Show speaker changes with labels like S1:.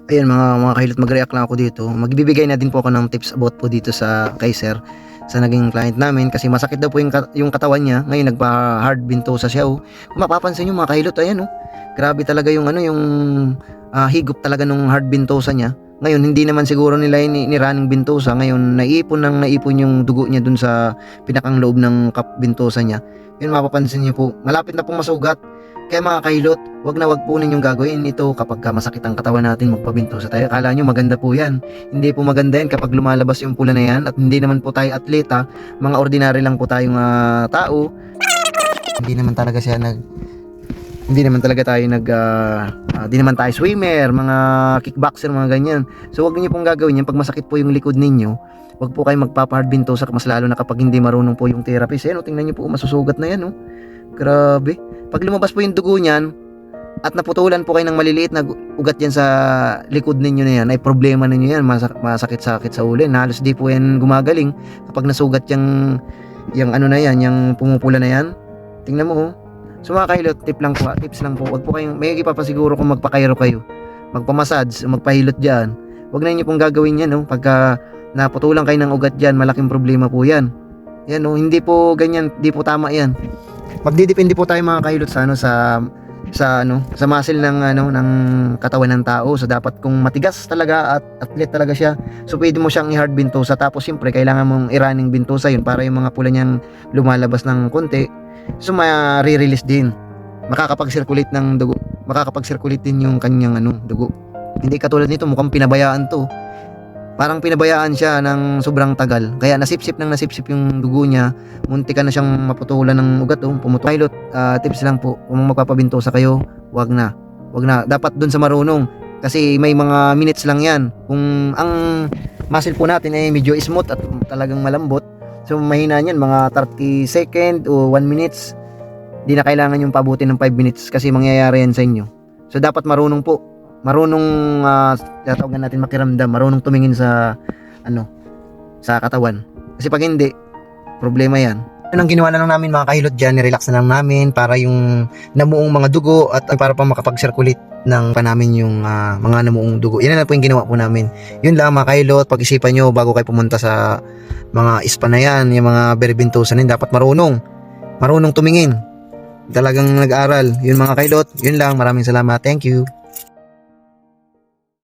S1: Ayan mga kailot, mag-react lang ako dito. Magbibigay na din po ako ng tips about po dito sa kay sir, sa naging client namin, kasi masakit daw po yung katawan niya. Ngayon nagpa-hard ventosa siya. Kung mapapansin niyo mga kailot, ayan grabe talaga yung yung higop talaga nung hard ventosa niya. Ngayon hindi naman siguro nila ni-running ventosa. Ngayon naipon yung dugo niya dun sa pinakang loob ng cup ventosa niya. Yun, mapapansin niyo po, malapit na pong masugat. Kaya mga kahilot, wag po ninyong gagawin ito kapag masakit ang katawan natin, magpabintosa tayo. Akala nyo maganda po yan. Hindi po maganda yan kapag lumalabas yung pula na yan, at hindi naman po tayo atleta, mga ordinary lang po tayong tao. Hindi naman talaga hindi naman talaga tayo hindi naman tayo swimmer, mga kickboxer, mga ganyan. So wag niyo pong gagawin yan pag masakit po yung likod ninyo. Wag po kayo magpapa-hard bintosa, mas lalo na kapag hindi marunong po yung therapist. Ayan, tingnan niyo po, masusugat na yan. Grabe. Pag lumabas po yung dugo niyan at naputulan po kayo ng maliliit na ugat yan sa likod ninyo na yan, ay problema ninyo yan. Masakit-sakit sa ulo. Halos di po yan gumagaling kapag nasugat yung na yan, yung pumupula na yan. Tingnan mo. So mga kailot, tips lang po. Wag po kayong, may ipapasiguro kung magpakairo kayo, magpamassage, magpahilot dyan. Wag na niyo pong gagawin yan. Pagka naputulan kayo ng ugat dyan, malaking problema po yan. Yan, hindi po ganyan, di po tama yan. Magdidepende po tayo mga kahilot sa sa muscle ng katawan ng tao. So dapat kung matigas talaga at athlete talaga siya, so pwede mo siyang i-hard bintosa. Tapos siyempre kailangan mong i-running bintosa yun para yung mga pula niyang lumalabas ng konti, so ma-re-release din, makakapag-circulate ng dugo, makakapag-circulate din yung kanyang dugo. Hindi katulad nito, mukhang pinabayaan to. Parang pinabayaan siya ng sobrang tagal. Kaya nasipsip yung dugo niya. Munti ka na siyang maputulan ng ugat. Pumutok. Pilot, tips lang po. Kung magpapabintosa kayo, wag na. Dapat dun sa marunong. Kasi may mga minutes lang yan. Kung ang muscle po natin ay medyo smooth at talagang malambot, so mahina yan, mga 30 second o 1 minutes. Di na kailangan yung pabutin ng 5 minutes kasi mangyayari yan sa inyo. So dapat marunong po. Marunong tatawagan natin makiramdam, marunong tumingin sa sa katawan. Kasi pag hindi, problema yan. Yun ang ginawa na lang namin mga kahilot dyan, nirelax na lang namin para yung namuong mga dugo at para pa makapag-circulate ng pa namin yung mga namuong dugo. Yan na po yung ginawa po namin. Yun lang mga kahilot, pag-isipan nyo bago kayo pumunta sa mga spa na yan, yung mga berbintosa na yun, dapat marunong tumingin. Talagang nag-aral. Yun mga kahilot, yun lang, maraming salamat. Thank you.